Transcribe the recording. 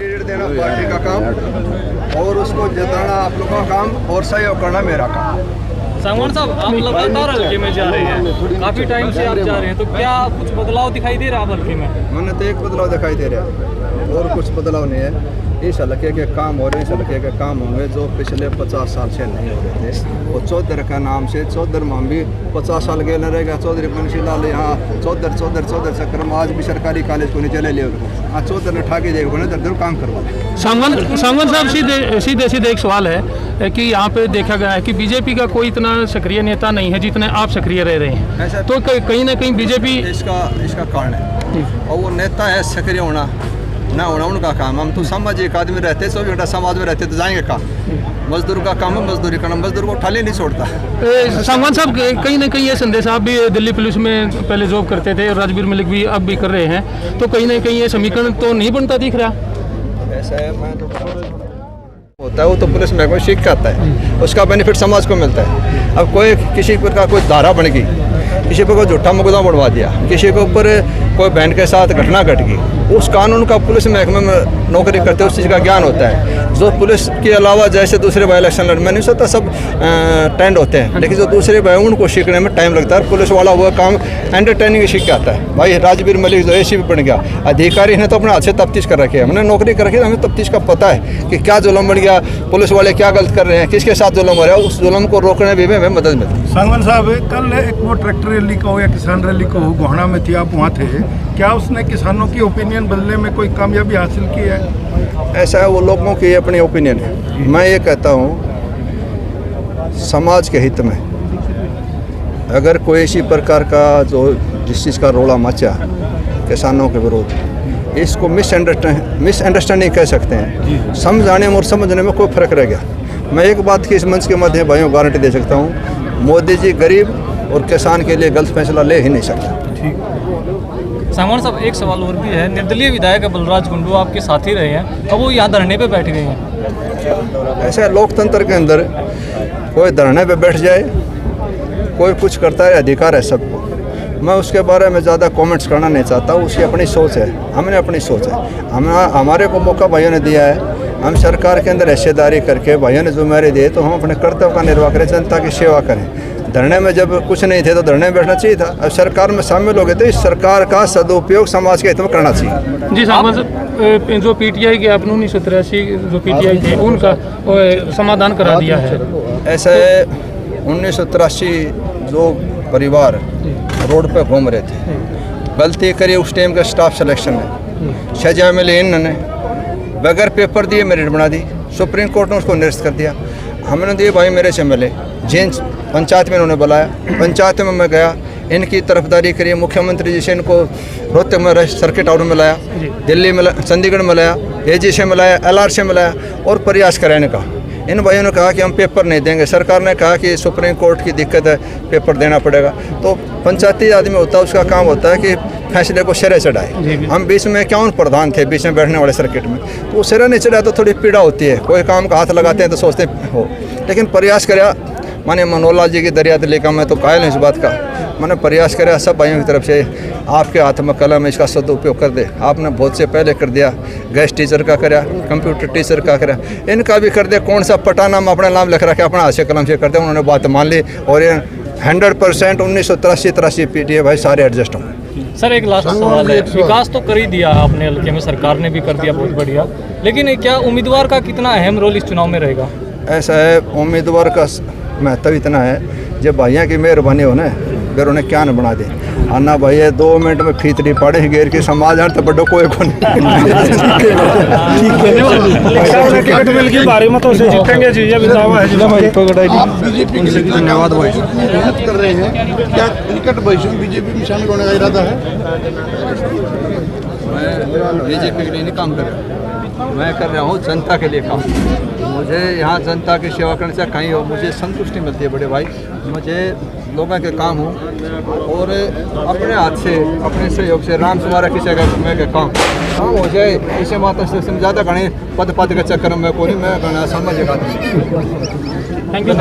Candidate देना party का काम और उसको जिताना आप लोगों का काम और सहयोग करना मेरा काम। सांगवान साहब, आप लगातार हल्के में जा रहे हैं, काफी टाइम से आप जा रहे हैं, तो क्या कुछ बदलाव दिखाई दे रहा है हल्के में? मैंने तो एक बदलाव दिखाई दे रहा है और कुछ बदलाव नहीं है। इस हल्के के काम हो रहे हैं, इस हल्के के काम होंगे जो पिछले 50 साल से नहीं हो रहे थे। और चौधरी का नाम से चौधरी में भी 50 साल के न रहेगा। चौधरी बंशी लाल यहाँ चौधरी चक्कर में आज भी सरकारी कॉलेज को नहीं चले ले आज चौधरी ने ठाके देगा बने दर काम करवा। सांगवान साहब, सीधे एक सवाल है कि यहाँ पे देखा गया है कि बीजेपी का कोई इतना सक्रिय नेता नहीं है जितने आप सक्रिय रह रहे हैं, तो कहीं ना कहीं बीजेपी इसका कारण है। और वो नेता है सक्रिय होना ना होना उनका काम। हम तो सामाजिक आदमी रहते, 24 घंटा समाज में रहते तो जाएंगे कहाँ? मजदूर का काम है मजदूरी करना, मजदूर को ठाले नहीं छोड़ता। सांगवान साहब, कहीं ना कहीं ये संदेश, आप भी दिल्ली पुलिस में पहले जॉब करते थे और राजवीर मलिक भी अब भी कर रहे हैं, तो कहीं ना कहीं ये समीकरण तो नहीं बनता दिख रहा। ऐसा है, मैं तो होता है वो तो पुलिस महकमे सीख के आता है, उसका बेनिफिट समाज को मिलता है। अब कोई किसी पर का कोई धारा बन गई, किसी पर कोई झूठा मुकदमा बढ़वा दिया, किसी के ऊपर कोई बहन के साथ घटना घट गई, उस कानून का पुलिस महकमे में नौकरी करते उस चीज़ का ज्ञान होता है। जो पुलिस के अलावा जैसे दूसरे बाई इलेक्शन लड़ने नहीं सकता, सब ट्रेंड होते हैं, लेकिन जो दूसरे भाई उनको सीखने में टाइम लगता है। पुलिस वाला वो काम एंटरटेनिंग सीख के आता है। भाई राजवीर मलिक जो ACP बन गया, अधिकारी ने तो अपने हाथ से तफ्तीश कर रखी है, हमने नौकरी कर रखी है, हमें तफ्तीश का पता है कि क्या जुल्म बढ़ गया, पुलिस वाले क्या गलत कर रहे हैं, किसके साथ जुल्म हो रहा है, उस जुल्म को रोकने में हमें मदद मिलती है। सांगवान साहब, कल एक वो ट्रैक्टर रैली को या किसान रैली को गोहाना में थी, आप वहाँ थे, क्या उसने किसानों की ओपिनियन बदलने में कोई कामयाबी हासिल की है? ऐसा है, वो लोगों की अपनी ओपिनियन है। मैं ये कहता हूँ समाज के हित में अगर कोई इसी प्रकार का जो जिस चीज़ का रोला मचा किसानों के विरोध, इसको मिसअंडरस्टैंडिंग कह सकते हैं, समझाने में और समझने में कोई फर्क रह गया। मैं एक बात की इस मंच के माध्यम भाइयों गारंटी दे सकता हूँ, मोदी जी गरीब और किसान के लिए गलत फैसला ले ही नहीं सकता। सांगवान साहब, एक सवाल और भी है, निर्दलीय विधायक बलराज कुंडू आपके साथी रहे हैं, अब वो यहाँ धरने पे बैठ गए हैं। ऐसा लोकतंत्र के अंदर कोई धरने पे बैठ जाए, कोई कुछ करता है, अधिकार है सबको। मैं उसके बारे में ज़्यादा कमेंट्स करना नहीं चाहता, उसकी अपनी सोच है, हमने अपनी सोच है। हमारे को मौका भाइयों ने दिया है, हम सरकार के अंदर हिस्सेदारी करके भाइयों ने जिम्मेदारी दी तो हम अपने कर्तव्य का निर्वाह करें, जनता की सेवा करें। धरने में जब कुछ नहीं थे तो धरने में बैठना चाहिए था। अब सरकार में शामिल हो गए तो इस सरकार का सदुपयोग समाज के हित में करना चाहिए। जी साहब, जो PTI के आपने 1983 जो PTI थे उनका समाधान करा दिया है। ऐसे 1983 जो परिवार रोड पे घूम रहे थे, गलती करी उस टाइम का स्टाफ सिलेक्शन में, सजा मिली इन्होंने, बगैर पेपर दिए मेरिट बना दी, सुप्रीम कोर्ट ने उसको निरस्त कर दिया। हमने दिए भाई मेरे से मिले, जिन पंचायत में इन्होंने बुलाया, पंचायत में मैं गया, इनकी तरफदारी करी, मुख्यमंत्री जी से इनको रोहतक में सर्किट हाउस में मिलाया, दिल्ली में चंडीगढ़ में मिलाया, AG से मिलाया, LR से मिलाया और प्रयास कराने का। इन भाइयों ने कहा कि हम पेपर नहीं देंगे, सरकार ने कहा कि सुप्रीम कोर्ट की दिक्कत है, पेपर देना पड़ेगा। तो पंचायती आदमी होता है, उसका काम होता है कि फैसले को सिरे चढ़ाए। हम बीच में क्या प्रधान थे बीच में बैठने वाले सर्किट में, तो वो सिरा नहीं चढ़ाया तो थोड़ी पीड़ा होती है। कोई काम का हाथ लगाते हैं तो सोचते हो, लेकिन प्रयास कराया। माने मनोहर जी की दरिया दिल्ली का, मैं तो कायल हूँ इस बात का, मैंने प्रयास कराया सब भाइयों की तरफ से, आपके हाथ में कलम है, इसका सदुपयोग कर दे। आपने बहुत से पहले कर दिया, गैस टीचर का कराया, कंप्यूटर टीचर का कराया, इनका भी कर दिया। कौन सा पटाना में अपना नाम लिख रखा, अपना हाथ से कलम से कर दिया, उन्होंने बात मान ली और ये 100% 1983 PTI भाई सारे एडजस्ट होंगे। सर, एक लास्ट सवाल है, विकास तो कर ही दिया आपने हल्के में, सरकार ने भी कर दिया बहुत बढ़िया, लेकिन क्या उम्मीदवार का कितना अहम रोल इस चुनाव में रहेगा? ऐसा है, उम्मीदवार का महत्व इतना है, जब भाइयों की मेहरबानी हो ना फिर उन्हें क्या न बना दे। अन्ना भाई 2 मिनट में फीतरी पाड़े गेर के समाज हर तो बड़ो कोई को टिकट मिल गई बारी में तो जीतेंगे जी, ये दावा है। धन्यवाद भाई। मेहनत कर रहे हैं, क्या निकट भविष्य में बीजेपी में शामिल होने का इरादा है? मैं बीजेपी के लिए नहीं काम कर रहा, मैं कर रहा हूँ जनता के लिए काम। मुझे यहाँ जनता की सेवा करने से कहीं हो मुझे संतुष्टि मिलती है बड़े भाई। मुझे लोगों के काम हो और अपने हाथ से अपने सहयोग से राम सुमारा किसी का मैं के काम हो जाए, इसे माता से ज़्यादा गणे पद के चक्कर में कोई मैं गणा समझ। Thank you.